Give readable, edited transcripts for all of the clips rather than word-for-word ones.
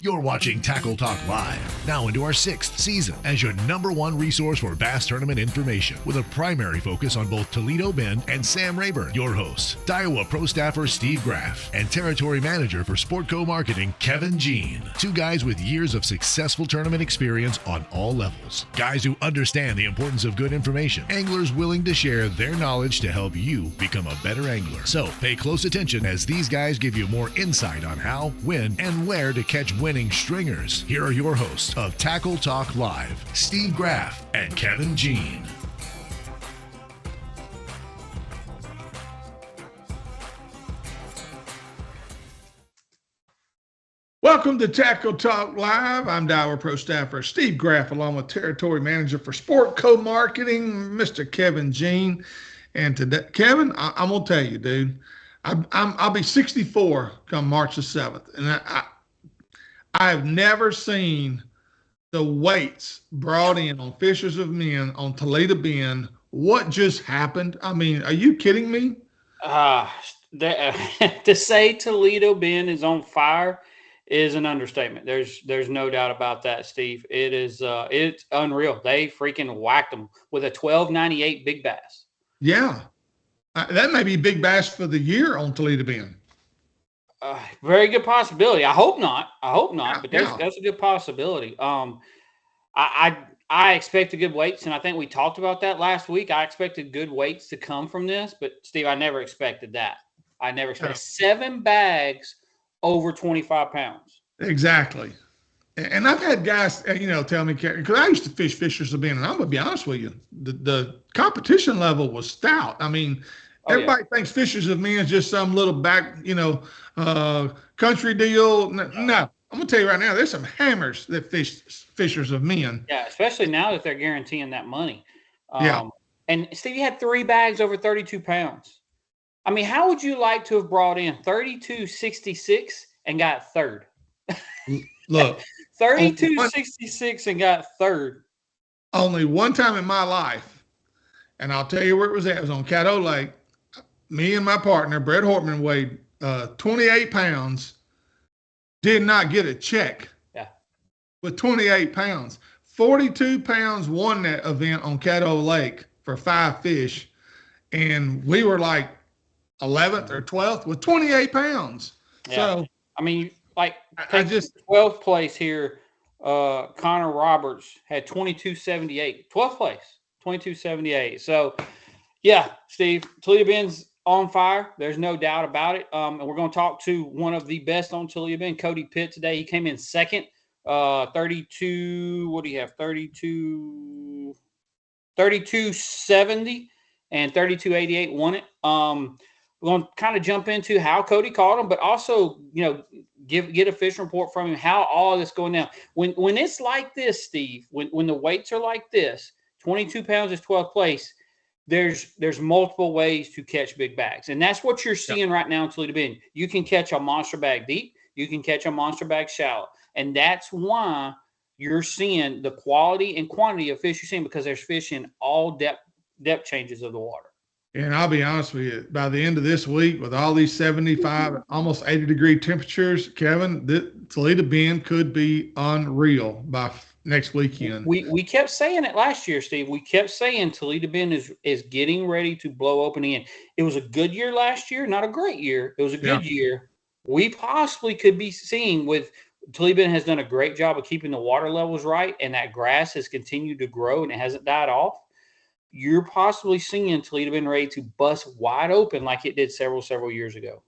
You're watching Tackle Talk Live, now into our 6th season as your #1 resource for bass tournament information, with a primary focus on both Toledo Bend and Sam Rayburn. Your hosts, Iowa Pro staffer Steve Graff and Territory Manager for Sportco Marketing, Kevin Jean. Two guys with years of successful tournament experience on all levels. Guys who understand the importance of good information. Anglers willing to share their knowledge to help you become a better angler. So pay close attention as these guys give you more insight on how, when, and where to catch winning stringers. Here are your hosts of Tackle Talk Live, Steve Graff and Kevin Jean. Welcome to Tackle Talk Live. I'm Iowa Pro staffer Steve Graff, along with Territory Manager for Sportco Marketing, Mr. Kevin Jean. And today, Kevin, I'm gonna tell you, dude, I'll be 64 come March the 7th, and I've never seen the weights brought in on Fishers of Men on Toledo Bend. What just happened? I mean, are you kidding me? To say Toledo Bend is on fire is an understatement. There's no doubt about that, Steve. It's unreal. They freaking whacked them with a 12.98 big bass. Yeah, that may be big bass for the year on Toledo Bend. Very good possibility. I hope not, but Yeah. that's a good possibility. I expected good weights, and I think we talked about that last week. I expected good weights to come from this, but Steve, I never expected that. I never expected 7 bags over 25 pounds. Exactly. And I've had guys, tell me, because I used to fish Fishers of Bend, and I'm going to be honest with you, the competition level was stout. I mean, everybody thinks Fishers of Men is just some little back, country deal. No, I'm going to tell you right now, there's some hammers that fish Fishers of Men. Yeah, especially now that they're guaranteeing that money. Yeah. And Steve, you had 3 bags over 32 pounds. I mean, how would you like to have brought in 32.66 and got third? Look, 32.66 and got third. Only one time in my life, and I'll tell you where it was at. It was on Caddo Lake. Me and my partner, Brett Hortman, weighed 28 pounds, did not get a check. Yeah. With 28 pounds. 42 pounds won that event on Caddo Lake for 5 fish. And we were like 11th or 12th with 28 pounds. Yeah. So, I mean, like, I just 12th place here. Connor Roberts had 22.78. 12th place, 22.78. So, yeah, Steve, Toledo Bend's on fire. There's no doubt about it. And we're going to talk to one of the best on Toledo Bend, Cody Pitt, today. He came in second, 32. What do you have? 32.70 and 32.88 won it. We're going to kind of jump into how Cody caught him, but also, get a fishing report from him, how all this going down. When it's like this, Steve, when the weights are like this, 22 pounds is 12th place, there's multiple ways to catch big bags. And that's what you're seeing right now in Toledo Bend. You can catch a monster bag deep. You can catch a monster bag shallow. And that's why you're seeing the quality and quantity of fish you're seeing, because there's fish in all depth changes of the water. And I'll be honest with you, by the end of this week, with all these 75, almost 80-degree temperatures, Kevin, Toledo Bend could be unreal by next weekend. We kept saying it last year, Steve. We kept saying Toledo Bend is getting ready to blow open again. It was a good year last year, not a great year. It was a good year. We possibly could be seeing with Toledo Bend has done a great job of keeping the water levels right, and that grass has continued to grow and it hasn't died off. You're possibly seeing Toledo Bend ready to bust wide open like it did several years ago.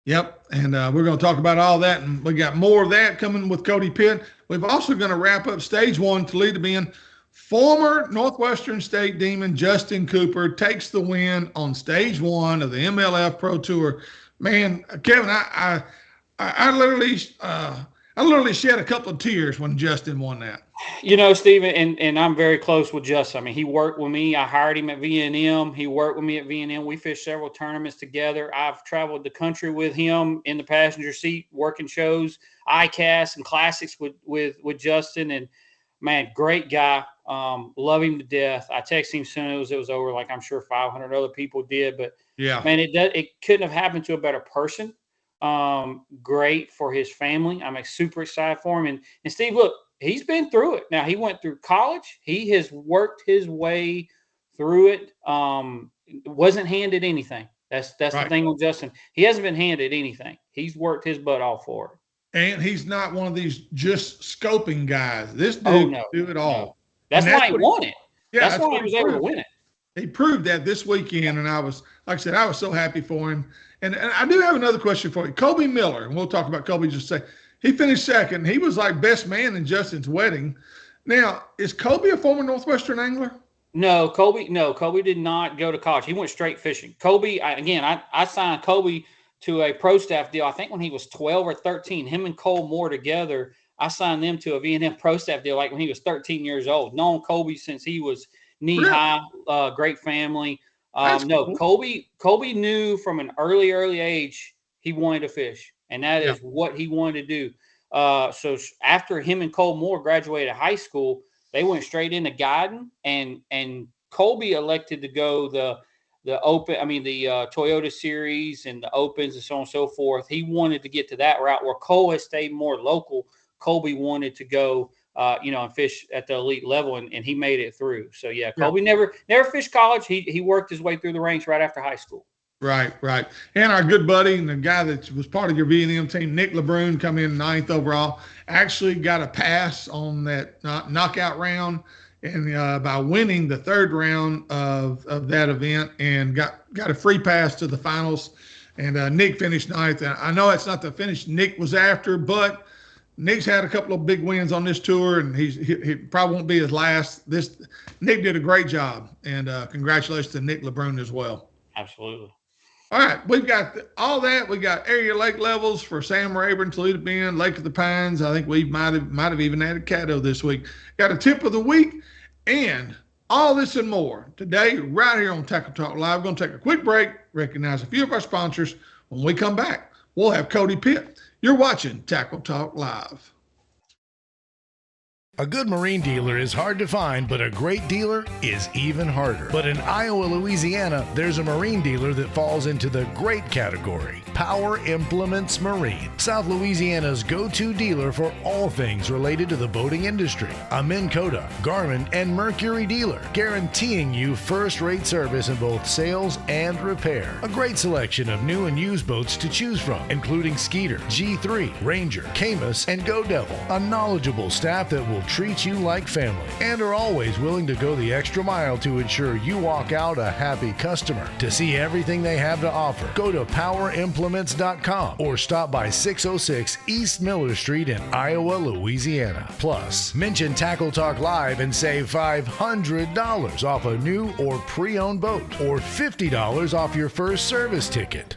Yep, and we're going to talk about all that, and we got more of that coming with Cody Pitt. We've also going to wrap up Stage 1, Toledo Bend. Former Northwestern State Demon Justin Cooper takes the win on Stage 1 of the MLF Pro Tour. Man, Kevin, I literally shed a couple of tears when Justin won that. Stephen, and I'm very close with Justin. I mean, he worked with me. I hired him at V&M. He worked with me at V&M. We fished several tournaments together. I've traveled the country with him in the passenger seat, working shows, ICAST and classics with Justin. And, man, great guy. Love him to death. I texted him soon as it was over, like I'm sure 500 other people did. But, yeah, man, it couldn't have happened to a better person. great for his family. I'm super excited for him. And Steve, look, he's been through it. Now, he went through college. He has worked his way through it. Wasn't handed anything. That's right. The thing with Justin. He hasn't been handed anything. He's worked his butt off for it. And he's not one of these just scoping guys. This dude can do it all. No. That's why he won it. Yeah, that's why he was able to win it. He proved that this weekend, and I was so happy for him. And I do have another question for you. Kobe Miller, and we'll talk about Kobe just a second. He finished second. He was like best man in Justin's wedding. Now, is Kobe a former Northwestern angler? No, Kobe did not go to college. He went straight fishing. Kobe, I signed Kobe to a pro staff deal. I think when he was 12 or 13, him and Cole Moore together, I signed them to a V&M pro staff deal like when he was 13 years old. Known Kobe since he was knee high, great family. Cool. Kobe knew from an early age he wanted to fish, and that is what he wanted to do. So after him and Cole Moore graduated high school, they went straight into guiding, and Colby elected to go the Toyota Series and the Opens and so on and so forth. He wanted to get to that route where Cole has stayed more local. Colby wanted to go, and fish at the elite level, and he made it through. So Colby never fished college. He worked his way through the ranks right after high school. Right. And our good buddy and the guy that was part of your V&M team, Nick LeBrun, come in 9th overall, actually got a pass on that knockout round, and by winning the 3rd round of that event, and got a free pass to the finals. And Nick finished 9th. And I know that's not the finish Nick was after, but Nick's had a couple of big wins on this tour, and he probably won't be his last. Nick did a great job, and congratulations to Nick LeBrun as well. Absolutely. All right, we've got all that. We got area lake levels for Sam Rayburn, Toledo Bend, Lake of the Pines. I think we might have even added Caddo this week. Got a tip of the week, and all this and more today right here on Tackle Talk Live. We're going to take a quick break, recognize a few of our sponsors. When we come back, we'll have Cody Pitt. You're watching Tackle Talk Live. A good marine dealer is hard to find, but a great dealer is even harder. But in Iowa, Louisiana, there's a marine dealer that falls into the great category. Power Implements Marine, South Louisiana's go-to dealer for all things related to the boating industry. A Minn Kota, Garmin, and Mercury dealer, guaranteeing you first-rate service in both sales and repair. A great selection of new and used boats to choose from, including Skeeter, G3, Ranger, Camus, and Go Devil. A knowledgeable staff that will treat you like family and are always willing to go the extra mile to ensure you walk out a happy customer. To see everything they have to offer, go to powerimplements.com or stop by 606 East Miller Street in Iowa, Louisiana. Plus, mention Tackle Talk Live and save $500 off a new or pre-owned boat, or $50 off your first service ticket.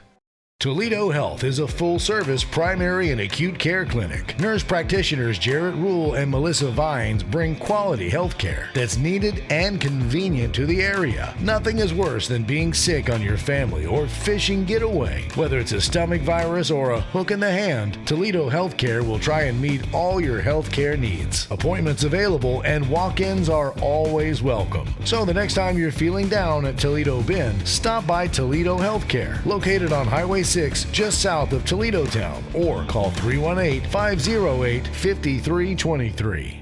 Toledo Health is a full-service primary and acute care clinic. Nurse practitioners Jarrett Rule and Melissa Vines bring quality health care that's needed and convenient to the area. Nothing is worse than being sick on your family or fishing getaway. Whether it's a stomach virus or a hook in the hand, Toledo Healthcare will try and meet all your health care needs. Appointments available and walk-ins are always welcome. So the next time you're feeling down at Toledo Bend, stop by Toledo Healthcare, located on Highway 6 just south of Toledo Town, or call 318-508-5323.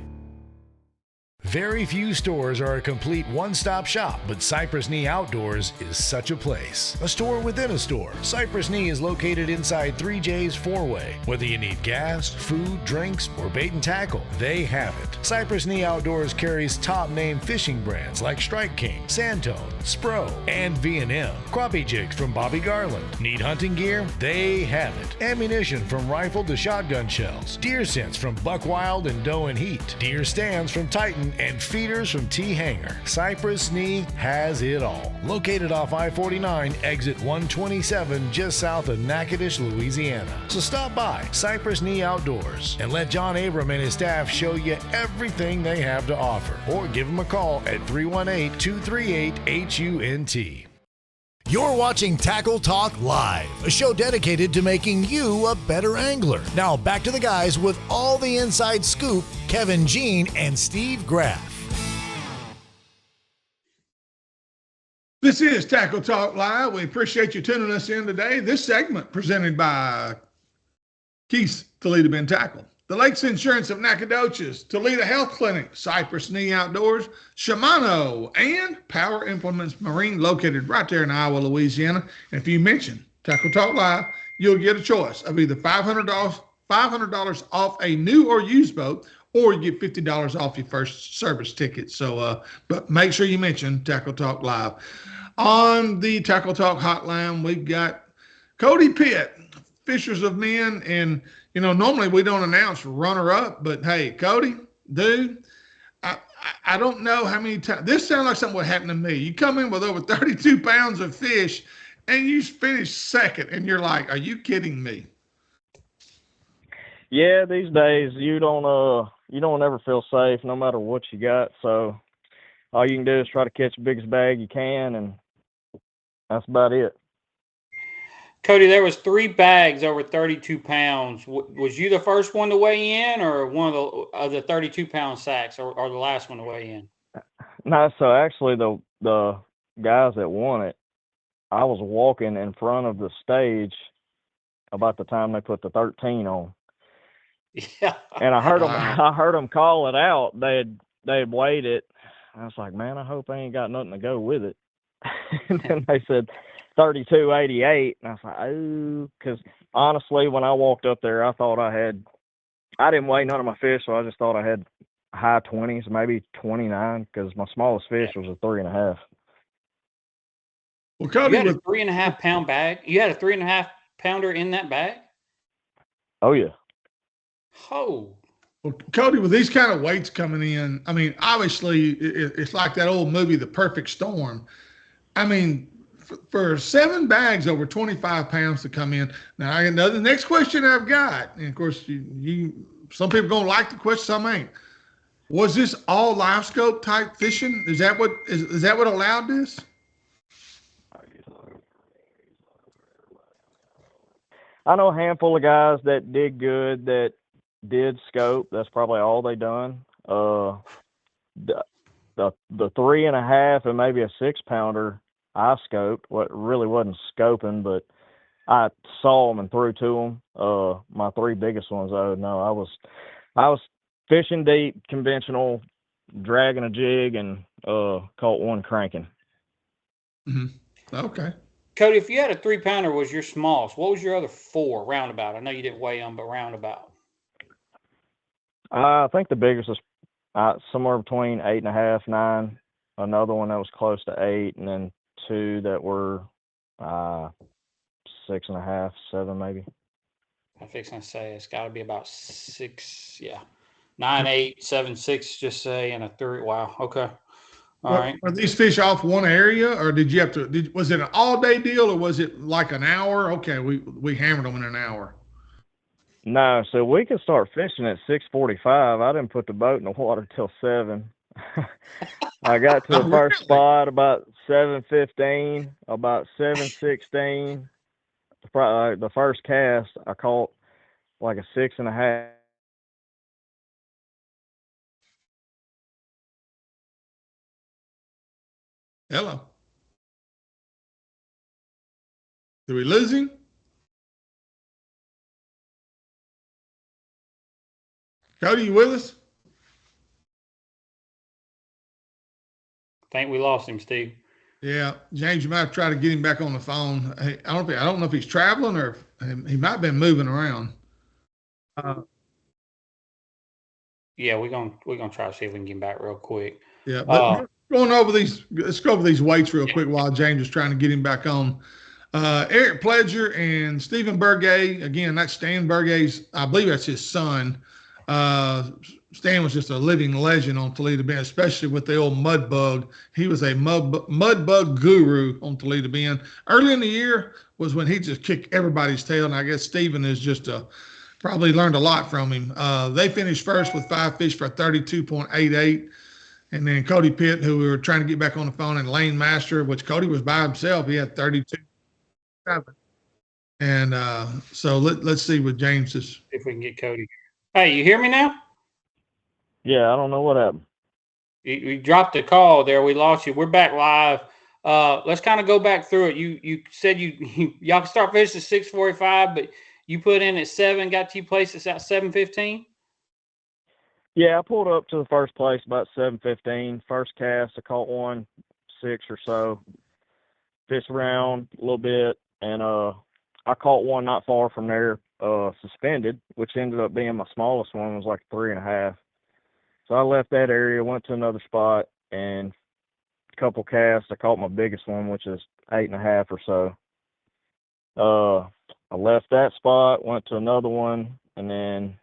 Very few stores are a complete one-stop shop, but Cypress Knee Outdoors is such a place. A store within a store. Cypress Knee is located inside 3J's 4-Way. Whether you need gas, food, drinks, or bait and tackle, they have it. Cypress Knee Outdoors carries top-name fishing brands like Strike King, Sandtone, Spro, and V&M. Crappie jigs from Bobby Garland. Need hunting gear? They have it. Ammunition from rifle to shotgun shells. Deer scents from Buck Wild and Doe and Heat. Deer stands from Titan and feeders from T-Hanger. Cypress Knee has it all. Located off I-49, exit 127, just south of Natchitoches, Louisiana. So stop by Cypress Knee Outdoors and let John Abram and his staff show you everything they have to offer. Or give them a call at 318-238-HUNT. You're watching Tackle Talk Live, a show dedicated to making you a better angler. Now back to the guys with all the inside scoop, Kevin Jean and Steve Graff. This is Tackle Talk Live. We appreciate you tuning us in today. This segment presented by Keith's Toledo Bend Tackle, the Lakes Insurance of Nacogdoches, Toledo Health Clinic, Cypress Knee Outdoors, Shimano, and Power Implements Marine, located right there in Iowa, Louisiana. And if you mention Tackle Talk Live, you'll get a choice of either $500 off a new or used boat, or you get $50 off your first service ticket. So, but make sure you mention Tackle Talk Live. On the Tackle Talk hotline, we've got Cody Pitt, Fishers of Men, and normally we don't announce runner up, but hey, Cody, dude, I don't know how many times this sounds like something would happen to me. You come in with over 32 pounds of fish, and you finish second, and you're like, "Are you kidding me?" Yeah, these days you don't ever feel safe no matter what you got. So all you can do is try to catch the biggest bag you can, and that's about it. Cody, there was 3 bags over 32 pounds. Was you the first one to weigh in, or one of the 32-pound sacks, or the last one to weigh in? No, so actually the guys that won it, I was walking in front of the stage about the time they put the 13 on. Yeah. And I heard them call it out. They had weighed it. I was like, man, I hope I ain't got nothing to go with it. And then they said 32.88, and I was like, oh, because honestly, when I walked up there, I thought I didn't weigh none of my fish, so I just thought I had high 20s, maybe 29, because my smallest fish was a 3.5. Well, Cody, you had a 3.5-pound bag. You had a 3.5-pounder in that bag. Oh yeah. Oh. Well, Cody, with these kind of weights coming in, I mean, obviously, it's like that old movie, The Perfect Storm. I mean, for 7 bags over 25 pounds to come in. Now, I know the next question I've got, and of course, some people gonna like the question, some ain't. Was this all live scope type fishing? Is that what allowed this? I know a handful of guys that did good that did scope. That's probably all they done. The 3.5 and maybe a 6-pounder I scoped. What really wasn't scoping, but I saw them and threw to them. My 3 biggest ones, though, no, I was fishing deep, conventional, dragging a jig, and caught one cranking. Mm-hmm. Okay. Cody, if you had a 3-pounder was your smallest, what was your other 4 roundabout? I know you didn't weigh them, but roundabout. I think the biggest was somewhere between 8.5, 9. Another one that was close to 8, and then 2 that were 6.5, 7 maybe. I'm fixing to say it's got to be about 6, yeah, 9, 8, 7, 6. Just say, and a 3. Wow. Okay. All right. Are these fish off one area, or did you have to? Was it an all-day deal, or was it like an hour? Okay, we hammered them in an hour. No, so we could start fishing at 6:45. I didn't put the boat in the water till 7. I got to the first spot about 7:15. About 7:16, the first cast, I caught like a 6.5. Hello. Did we lose him? Cody, you with us? I think we lost him, Steve. Yeah, James, you might have tried to get him back on the phone. Hey, I don't know if he's traveling or he might have been moving around. Yeah, we're gonna try to see if we can get him back real quick. Yeah, but let's go over these weights real quick while James is trying to get him back on. Eric Pledger and Stephen Burgay, again, that's Stan Burgay's, I believe that's his son. Stan was just a living legend on Toledo Bend, especially with the old mud bug. He was a mud bug guru on Toledo Bend. Early in the year was when he just kicked everybody's tail, and I guess Stephen is just probably learned a lot from him. They finished first with 5 fish for 32.88. And then Cody Pitt, who we were trying to get back on the phone, and Lane Master, which Cody was by himself. He had 32. And so let's see what James is. If we can get Cody. Hey, you hear me now? Yeah, I don't know what happened. You dropped the call there. We lost you. We're back live. Let's kind of go back through it. You said y'all can start fishing at 6:45, but You put in at 7, got to your place at 7:15. Yeah, I pulled up to the first place about 7:15. First cast, I caught 1.6 or so. Fished around a little bit, and I caught one not far from there, suspended, which ended up being my smallest one. It was like 3.5. So I left that area, went to another spot, and a couple casts. I caught my biggest one, which is 8.5 or so. I left that spot, went to another one, and then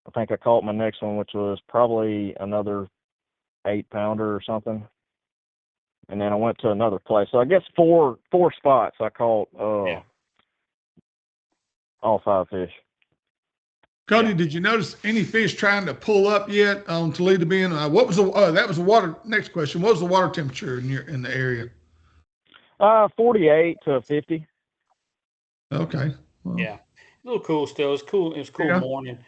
I think I caught my next one, which was probably another 8-pounder or something. And then I went to another place. So I guess four spots I caught all 5 fish. Cody, did you notice any fish trying to pull up yet on Toledo Bend? What was that was the water? Next question. What was the water temperature in the area? 48 to 50. Okay. Well, Yeah, a little cool still. It was cool. It was a cool morning.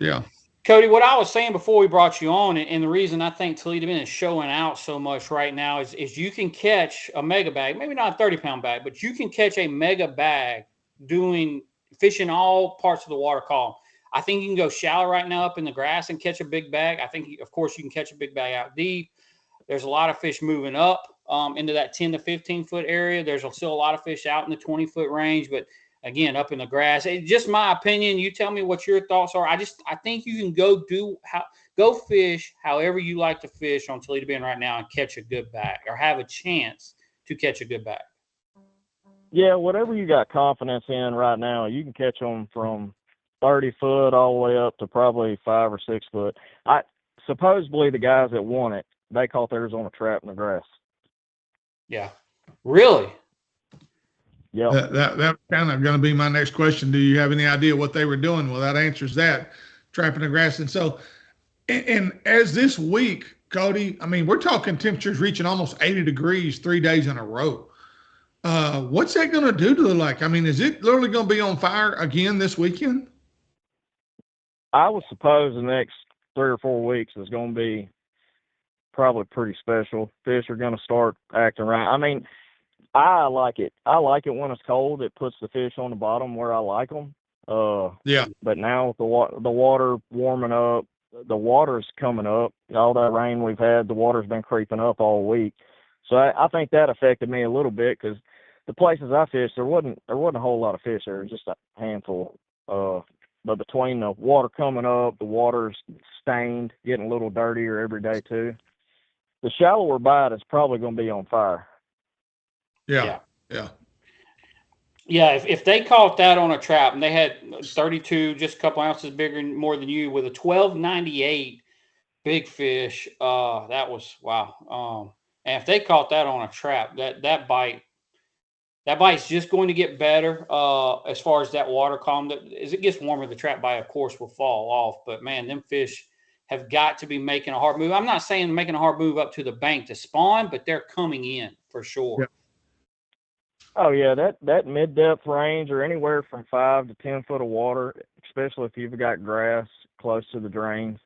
Yeah. Cody, what I was saying before we brought you on, and the reason I think Toledo Bend is showing out so much right now is you can catch a mega bag, maybe not a 30-pound bag, but you can catch a mega bag fishing all parts of the water column. I think you can go shallow right now up in the grass and catch a big bag. I think, of course, you can catch a big bag out deep. There's a lot of fish moving up into that 10 to 15-foot area. There's still a lot of fish out in the 20-foot range, but again, up in the grass. It's just my opinion. You tell me what your thoughts are. I think you can go fish however you like to fish on Toledo Bend right now and catch a good bag or have a chance to catch a good bag. Yeah, whatever you got confidence in right now, you can catch them from 30 foot all the way up to probably 5 or 6 foot. Supposedly the guys that won it, they caught theirs on a trap in the grass. Yeah. Really? Yeah. That's kind of going to be my next question. Do you have any idea what they were doing? Well, that answers that, trapping the grass. And so, and as this week, Cody, I mean, we're talking temperatures reaching almost 80 degrees 3 days in a row. What's that going to do to the lake? I mean, is it literally going to be on fire again this weekend? I would suppose the next 3 or 4 weeks is going to be probably pretty special. Fish are going to start acting right. I mean, I like it. I like it when it's cold. It puts the fish on the bottom where I like them. Yeah. But now with the water warming up, the water's coming up. All that rain we've had, the water's been creeping up all week. So I think that affected me a little bit because the places I fished, there wasn't a whole lot of fish there, just a handful. But between the water coming up, the water's stained, getting a little dirtier every day too. The shallower bite is probably going to be on fire. Yeah. Yeah, if they caught that on a trap and they had 32, just a couple ounces bigger more than you with a 1298 big fish, that was wow. And if they caught that on a trap, that bite's just going to get better as far as that water column. As it gets warmer, the trap bite, of course, will fall off. But man, them fish have got to be making a hard move. I'm not saying making a hard move up to the bank to spawn, but they're coming in for sure. Yeah. Oh yeah, that mid-depth range or anywhere from 5 to 10 foot of water, especially if you've got grass close to the drains,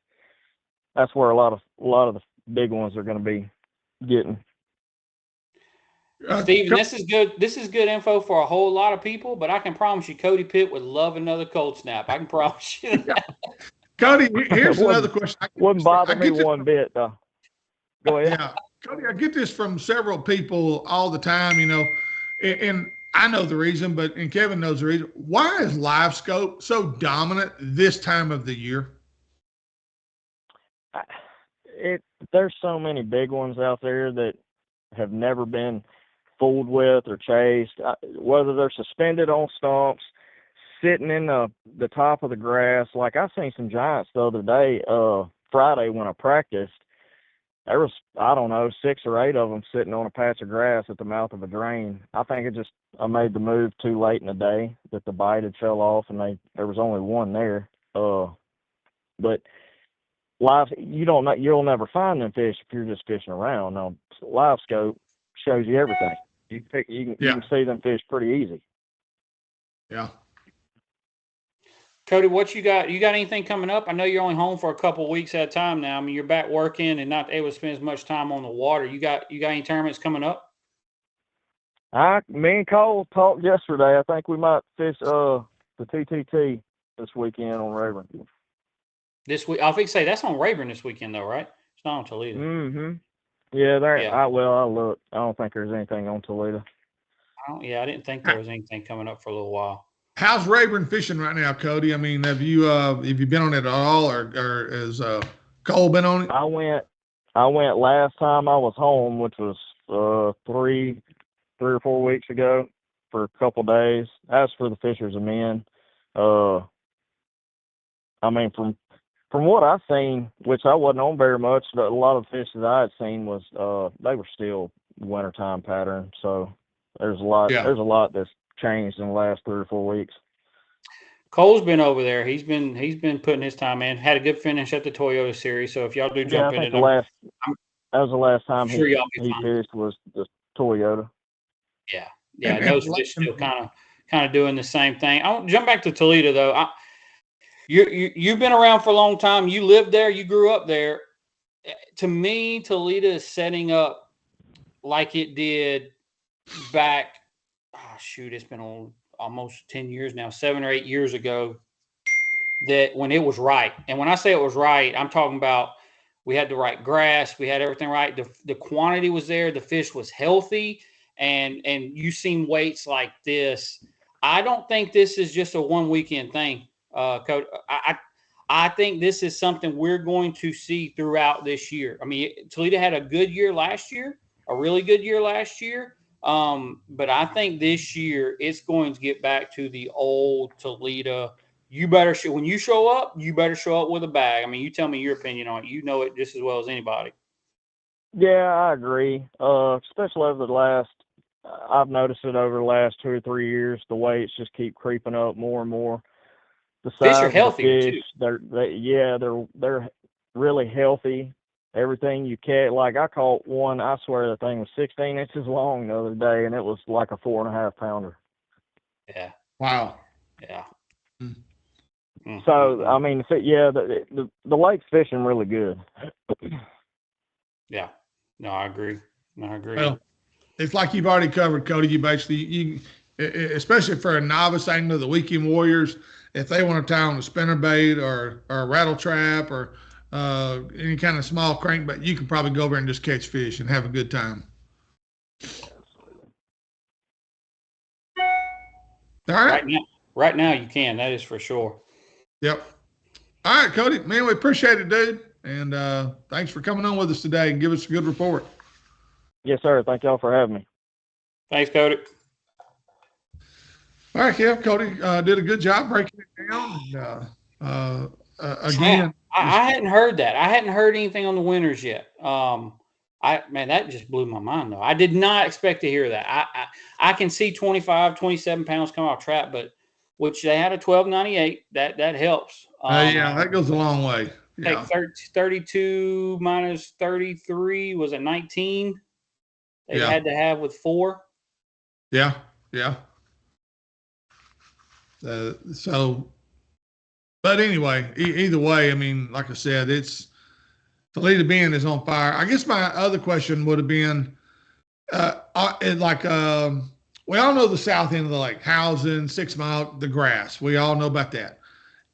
that's where a lot of the big ones are going to be getting. Steven, this is good. This is good info for a whole lot of people, but I can promise you, Cody Pitt would love another cold snap. I can promise you that. Cody, here's another question. Wouldn't bother me one bit, though. Go ahead. Yeah, Cody, I get this from several people all the time, and I know the reason, and Kevin knows the reason. Why is live scope so dominant this time of the year? There's so many big ones out there that have never been fooled with or chased, whether they're suspended on stumps, sitting in the top of the grass. Like I seen some giants the other day, Friday when I practiced. There was, I don't know, 6 or 8 of them sitting on a patch of grass at the mouth of a drain. I think I made the move too late in the day that the bite had fell off and there was only one there. But live, you'll never find them fish if you're just fishing around. Now, live scope shows you everything. You can see them fish pretty easy. Yeah. Cody, what you got? You got anything coming up? I know you're only home for a couple of weeks at a time now. I mean, you're back working and not able to spend as much time on the water. You got any tournaments coming up? Me and Cole talked yesterday. I think we might fish the TTT this weekend on Rayburn. This week, I think say that's on Rayburn this weekend though, right? It's not on Toledo. Mm-hmm. Yeah, there. Yeah. I look. I don't think there's anything on Toledo. I didn't think there was anything coming up for a little while. How's Rayburn fishing right now, Cody? I mean, have you been on it at all, or has Cole been on it? I went last time I was home, which was 3 or 4 weeks ago, for a couple days. As for the Fishers and Men, I mean, from what I've seen, which I wasn't on very much, but a lot of the fish that I had seen was they were still wintertime pattern. So there's a lot. Yeah. There's a lot that's changed in the last 3 or 4 weeks. Cole's been over there. He's been putting his time in. Had a good finish at the Toyota Series. So if y'all do jump in, that was the last time sure he fine. fished was the Toyota. Yeah. And those fish still kind of doing the same thing. I want to jump back to Toledo though. You've been around for a long time. You lived there. You grew up there. To me, Toledo is setting up like it did back. Oh, shoot, it's been almost 10 years now, 7 or 8 years ago. That when it was right, and when I say it was right, I'm talking about we had the right grass, we had everything right. The quantity was there. The fish was healthy, and you seen weights like this. I don't think this is just a one weekend thing. Cody, I think this is something we're going to see throughout this year. I mean, Toledo had a good year last year, a really good year last year. But I think this year it's going to get back to the old Toledo. You better when you show up, you better show up with a bag. I mean, you tell me your opinion on it. You know it just as well as anybody. Yeah, I agree. Especially over the last, I've noticed it over the last 2 or 3 years. The weights just keep creeping up more and more. The Fish size are of the healthy fish, too. they're really healthy. Everything you catch, like I caught one, I swear that thing was 16 inches long the other day, and it was like a 4.5 pounder. Yeah. Wow. Yeah. Mm-hmm. So I mean, the lake's fishing really good. Yeah. No, I agree. Well, it's like you've already covered, Cody. You especially for a novice angler, the weekend warriors, if they want to tie on a spinnerbait or a rattle trap or any kind of small crankbait, you can probably go over and just catch fish and have a good time. All right. Right now you can. That is for sure. Yep. All right, Cody. Man, we appreciate it, dude. And thanks for coming on with us today and give us a good report. Yes, sir. Thank y'all for having me. Thanks, Cody. All right, yeah, Cody did a good job breaking it down. And, again, I hadn't heard that. I hadn't heard anything on the winners yet. That just blew my mind though. I did not expect to hear that. I can see 25, 27 pounds come off trap, but which they had a 12.98. That helps. yeah, that goes a long way. Yeah. Take 32 minus 33 was a 19. They had to have with 4. Yeah. But anyway, either way, I mean, like I said, it's Toledo Bend is on fire. I guess my other question would have been, we all know the south end of the lake, Housing, 6 Mile, the grass. We all know about that.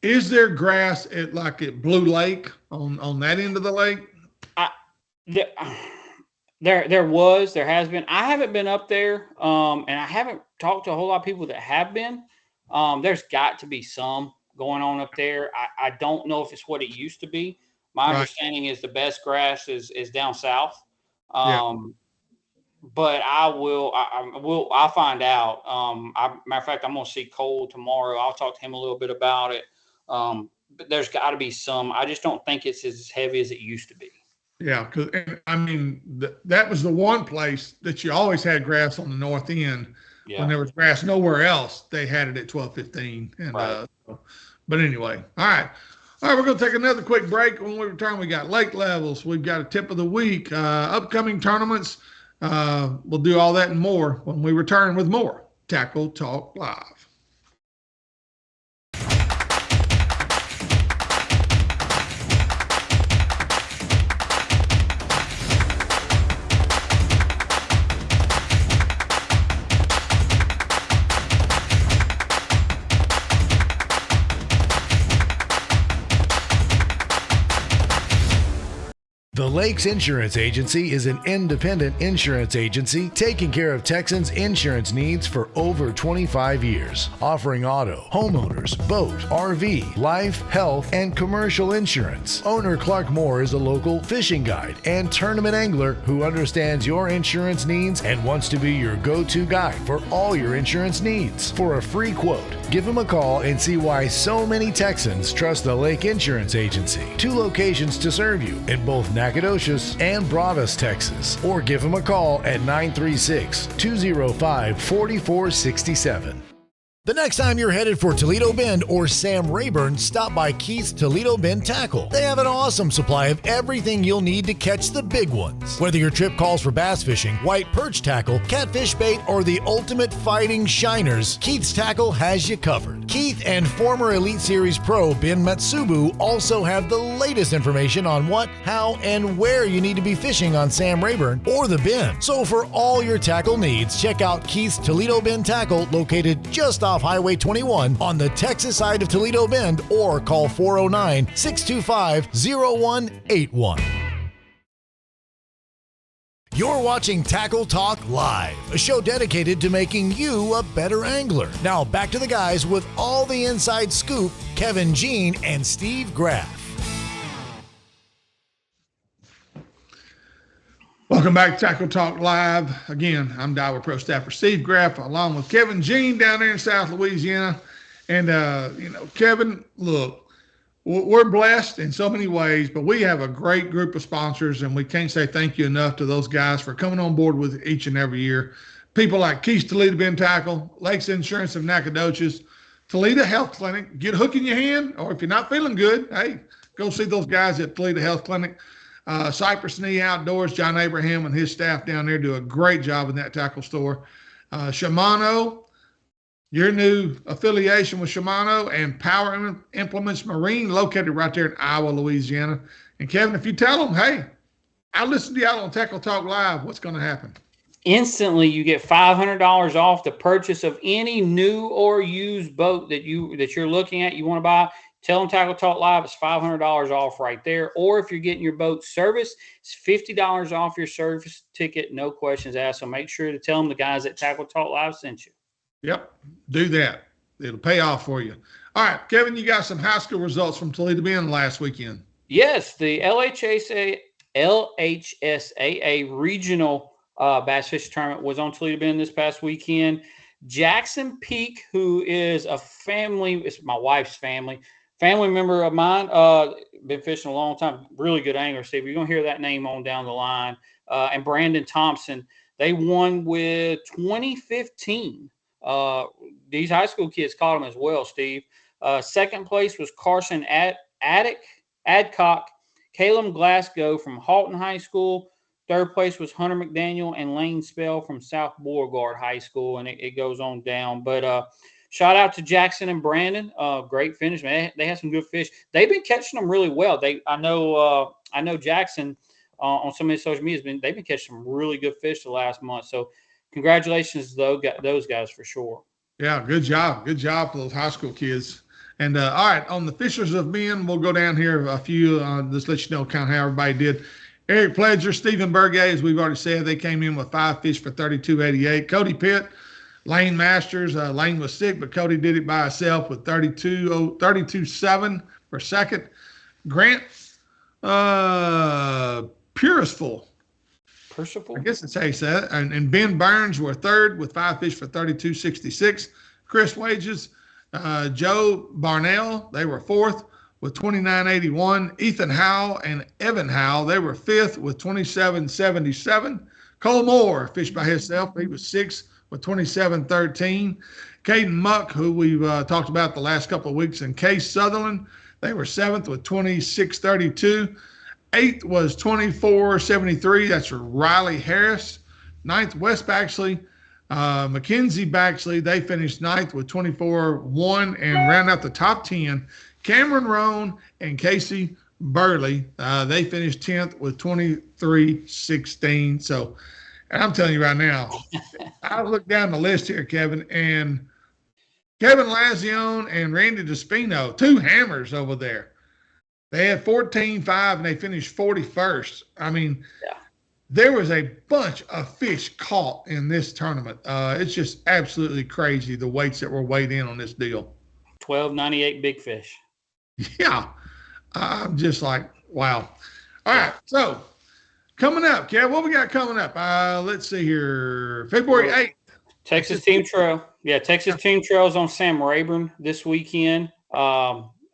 Is there grass at Blue Lake on that end of the lake? There has been. I haven't been up there, and I haven't talked to a whole lot of people that have been. There's got to be some going on up there. I don't know if it's what it used to be. My understanding is the best grass is down south. But I'll find out. Matter of fact, I'm going to see Cole tomorrow. I'll talk to him a little bit about it. But there's got to be some. I just don't think it's as heavy as it used to be. Yeah, because I mean that was the one place that you always had grass on the north end. Yeah. When there was grass nowhere else, they had it at 12:15. And but anyway, all right, we're going to take another quick break. When we return, we got lake levels. We've got a tip of the week, upcoming tournaments. We'll do all that and more when we return with more Tackle Talk Live. The Lakes Insurance Agency is an independent insurance agency taking care of Texans' insurance needs for over 25 years, offering auto, homeowners, boat, RV, life, health, and commercial insurance. Owner Clark Moore is a local fishing guide and tournament angler who understands your insurance needs and wants to be your go-to guide for all your insurance needs. For a free quote, give him a call and see why so many Texans trust the Lake Insurance Agency. 2 locations to serve you in both Nacogdoches and Bravos, Texas. Or give him a call at 936-205-4467. The next time you're headed for Toledo Bend or Sam Rayburn, stop by Keith's Toledo Bend Tackle. They have an awesome supply of everything you'll need to catch the big ones. Whether your trip calls for bass fishing, white perch tackle, catfish bait, or the ultimate fighting shiners, Keith's Tackle has you covered. Keith and former Elite Series pro Ben Matsubu also have the latest information on what, how, and where you need to be fishing on Sam Rayburn or the Bend. So for all your tackle needs, check out Keith's Toledo Bend Tackle, located just off Highway 21 on the Texas side of Toledo Bend, or call 409-625-0181. You're watching Tackle Talk Live, a show dedicated to making you a better angler. Now back to the guys with all the inside scoop, Kevin Jean and Steve Graff. Welcome back to Tackle Talk Live. Again, I'm Daiwa Pro Staffer Steve Graff, along with Kevin Jean down there in South Louisiana. And, Kevin, look, we're blessed in so many ways, but we have a great group of sponsors, and we can't say thank you enough to those guys for coming on board with each and every year. People like Keith's Toledo Bend Tackle, Lakes Insurance of Nacogdoches, Toledo Health Clinic. Get a hook in your hand, or if you're not feeling good, hey, go see those guys at Toledo Health Clinic. Cypress Knee Outdoors, John Abraham and his staff down there do a great job in that tackle store. Shimano, your new affiliation with Shimano, and Power Implements Marine, located right there in Iowa, Louisiana. And Kevin, if you tell them, hey, I listened to y'all on Tackle Talk Live, what's going to happen? Instantly, you get $500 off the purchase of any new or used boat that you're looking at, you want to buy. Tell them Tackle Talk Live, it's $500 off right there. Or if you're getting your boat serviced, it's $50 off your service ticket, no questions asked. So make sure to tell them the guys at Tackle Talk Live sent you. Yep, do that. It'll pay off for you. All right, Kevin, you got some high school results from Toledo Bend last weekend. Yes, the LHSAA regional bass fishing tournament was on Toledo Bend this past weekend. Jackson Peak, who is it's my wife's family member of mine, been fishing a long time, really good angler, Steve. You're going to hear that name on down the line. And Brandon Thompson, they won with 2015. These high school kids caught them as well, Steve. Second place was Carson Adcock, Caleb Glasgow from Halton High School. Third place was Hunter McDaniel and Lane Spell from South Beauregard High School, and it goes on down. But shout out to Jackson and Brandon. Great finish, man. They had some good fish. They've been catching them really well. I know Jackson on some of his social media they've been catching some really good fish the last month. So congratulations to those guys for sure. Yeah, good job. Good job for those high school kids. And all right, on the Fishers of Men, we'll go down here a few, just let you know kind of how everybody did. Eric Pledger, Stephen Burgay, as we've already said, they came in with 5 fish for $32.88. Cody Pitt, Lane Masters. Lane was sick, but Cody did it by himself with 32.7 for second. Grant Percival, I guess that's how you say it. And Ben Burns were third with 5 fish for $32.66. Chris Wages, Joe Barnell, they were fourth with $29.81. Ethan Howell and Evan Howell, they were fifth with $27.77. Cole Moore fished by himself. He was sixth with $27.13. Caden Muck, who we've talked about the last couple of weeks, and Case Sutherland, they were seventh with $26.32. Eighth was $24.73. That's Riley Harris. Ninth, Wes Baxley. Mackenzie Baxley, they finished ninth with $24.01, and round out the top 10. Cameron Roan and Casey Burley, they finished 10th with $23.16. So, and I'm telling you right now, I look down the list here, Kevin, and Kevin Lazione and Randy Despino, 2 hammers over there. They had 14.5 and they finished 41st. I mean, Yeah. there was a bunch of fish caught in this tournament. It's just absolutely crazy the weights that were weighed in on this deal. 12.98 big fish. Yeah. I'm just like, wow. All right. So coming up, Kev, what we got coming up? Let's see here. February 8th. Texas Team Trail. Yeah, Texas Team Trail's on Sam Rayburn this weekend.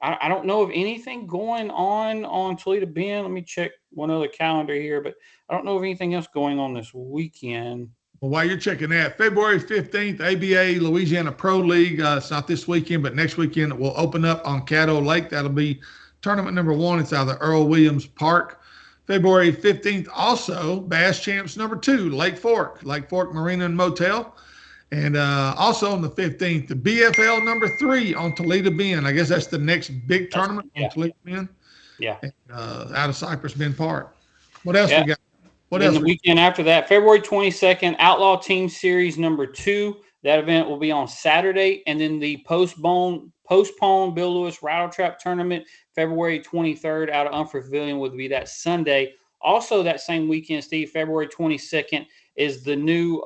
I don't know of anything going on Toledo Bend. Let me check one other calendar here, but I don't know of anything else going on this weekend. Well, while you're checking that, February 15th, ABA Louisiana Pro League. It's not this weekend, but next weekend it will open up on Caddo Lake. That'll be tournament number 1. It's out of the Earl Williams Park. February 15th, also Bass Champs number 2, Lake Fork Marina and Motel. And also on the 15th, the BFL number 3 on Toledo Bend. I guess that's the next big tournament on Toledo Bend. Yeah. And, out of Cypress Bend Park. What else we got? What else? The weekend after that, February 22nd, Outlaw Team Series number 2. That event will be on Saturday. And then the postponed Bill Lewis Rattle Trap Tournament, February 23rd, out of Umphreys Pavilion, will be that Sunday. Also that same weekend, Steve, February 22nd, is the new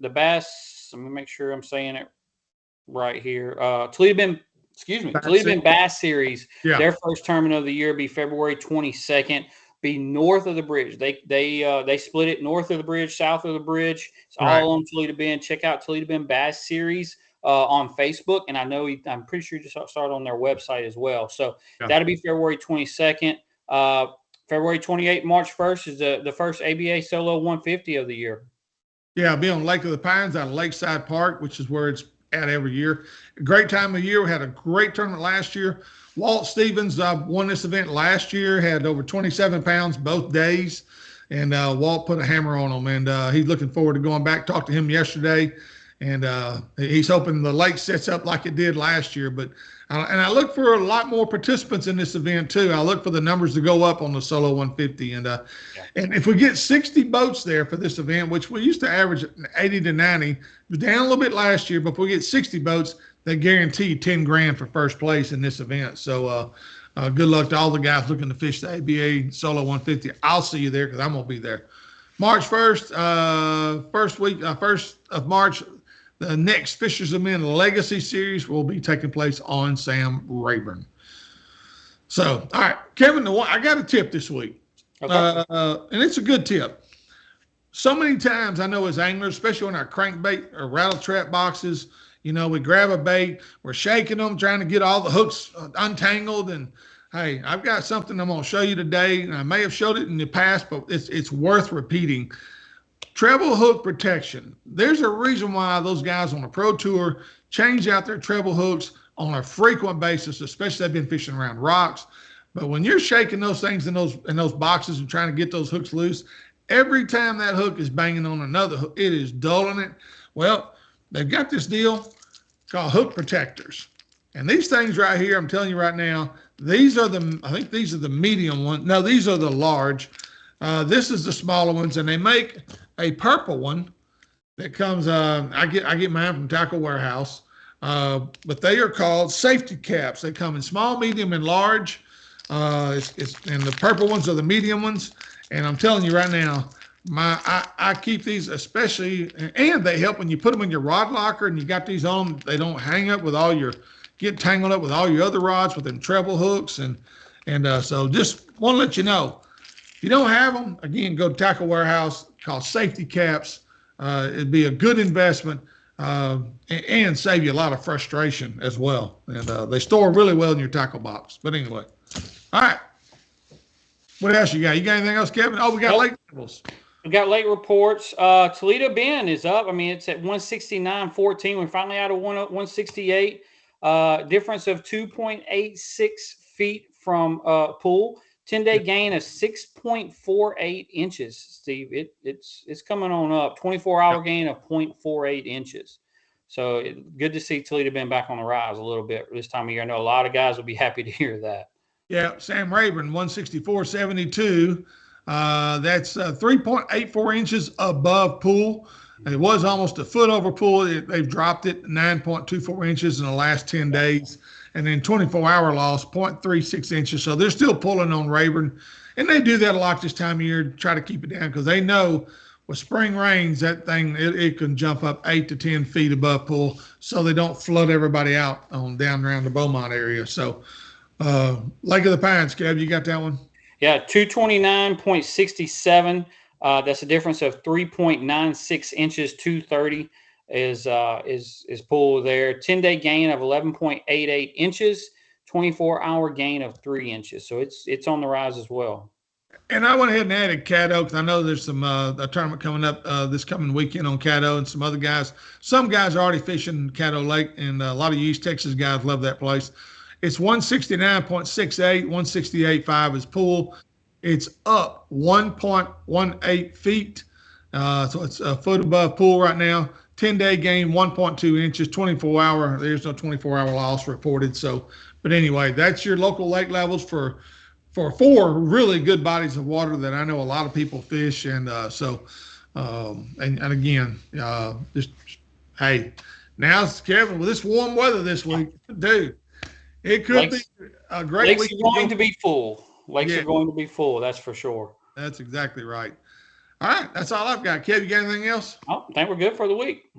the Bass. Let me make sure I'm saying it right here. Toledo Bend Bass Series. Yeah. Their first tournament of the year be February 22nd. Be north of the bridge. They split it north of the bridge, south of the bridge. It's all on Toledo Bend. Check out Toledo Bend Bass Series on Facebook, and I'm pretty sure you just started on their website as well. So that'll be February 22nd. February 28th, March 1st is the first ABA Solo 150 of the year. Yeah, I'll be on Lake of the Pines out of Lakeside Park, which is where it's at every year. A great time of year. We had a great tournament last year. Walt Stevens won this event last year, had over 27 pounds both days, and Walt put a hammer on him, and he's looking forward to going back. Talked to him yesterday, and he's hoping the lake sets up like it did last year. But I look for a lot more participants in this event too. I look for the numbers to go up on the Solo 150, and if we get 60 boats there for this event, which we used to average 80 to 90, was down a little bit last year, but if we get 60 boats, they guarantee 10 grand for first place in this event. So good luck to all the guys looking to fish the ABA Solo 150. I'll see you there because I'm going to be there. March 1st, first of March, the next Fishers of Men Legacy Series will be taking place on Sam Rayburn. So, all right, Kevin, I got a tip this week. Okay. And it's a good tip. So many times I know as anglers, especially on our crankbait or rattle trap boxes, we grab a bait, we're shaking them, trying to get all the hooks untangled. And hey, I've got something I'm going to show you today. And I may have showed it in the past, but it's worth repeating. Treble hook protection. There's a reason why those guys on the pro tour change out their treble hooks on a frequent basis, especially they've been fishing around rocks. But when you're shaking those things in those boxes and trying to get those hooks loose, every time that hook is banging on another hook, it is dulling it. Well, they've got this deal called hook protectors. And these things right here, I'm telling you right now, I think these are the medium ones. No, these are the large. This is the smaller ones, and they make a purple one that comes, I get mine from Tackle Warehouse, but they are called safety caps. They come in small, medium, and large. And the purple ones are the medium ones. And I'm telling you right now, I keep these especially, and they help when you put them in your rod locker and you got these on. They don't hang up with get tangled up with all your other rods with them treble hooks. And so just want to let you know, if you don't have them, again, go to Tackle Warehouse, called safety caps. It'd be a good investment and save you a lot of frustration as well. And they store really well in your tackle box. But anyway, all right. What else you got? You got anything else, Kevin? Oh, we got lake levels. We got late reports. Toledo Bend is up. I mean, it's at 169.14. We're finally out of 168. Difference of 2.86 feet from pool. 10-day gain of 6.48 inches, Steve. It's coming on up. 24-hour gain of 0.48 inches. So good to see Toledo Bend back on the rise a little bit this time of year. I know a lot of guys will be happy to hear that. Yeah, Sam Rayburn, 164.72. That's 3.84 inches above pool. It was almost a foot over pool. They've dropped it 9.24 inches in the last 10 days. and then 24-hour loss, 0.36 inches. So they're still pulling on Rayburn, and they do that a lot this time of year to try to keep it down because they know with spring rains, that thing, it can jump up 8 to 10 feet above pool, so they don't flood everybody out on down around the Beaumont area. So Lake of the Pines, Kev, you got that one? Yeah, 229.67. That's a difference of 3.96 inches. 230 is pool there. 10-day gain of 11.88 inches. 24-hour gain of 3 inches. So it's on the rise as well. And I went ahead and added Caddo because I know there's some a tournament coming up this coming weekend on Caddo, and some other guys. Some guys are already fishing Caddo Lake, and a lot of East Texas guys love that place. It's 169.68, 168.5 is pool. It's up 1.18 feet. So it's a foot above pool right now. 10-day gain, 1.2 inches, 24-hour. There's no 24-hour loss reported. So, but anyway, that's your local lake levels for 4 really good bodies of water that I know a lot of people fish. And and again, just, hey, now, Kevin, with this warm weather this week, dude, it could be a great week. Lakes are going to be full. Lakes are going to be full. That's for sure. That's exactly right. All right. That's all I've got. Kev, you got anything else? Oh, I think we're good for the week.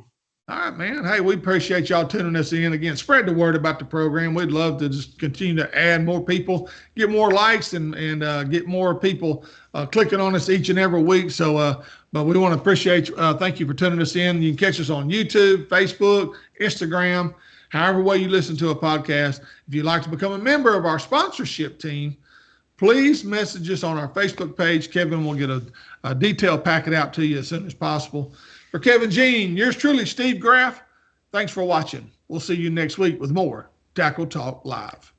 All right, man. Hey, we appreciate y'all tuning us in. Again, spread the word about the program. We'd love to just continue to add more people, get more likes, and get more people clicking on us each and every week. So, but we want to appreciate you. Thank you for tuning us in. You can catch us on YouTube, Facebook, Instagram, however way you listen to a podcast. If you'd like to become a member of our sponsorship team, please message us on our Facebook page. Kevin will get a detailed packet out to you as soon as possible. For Kevin Jean, yours truly, Steve Graff, thanks for watching. We'll see you next week with more Tackle Talk Live.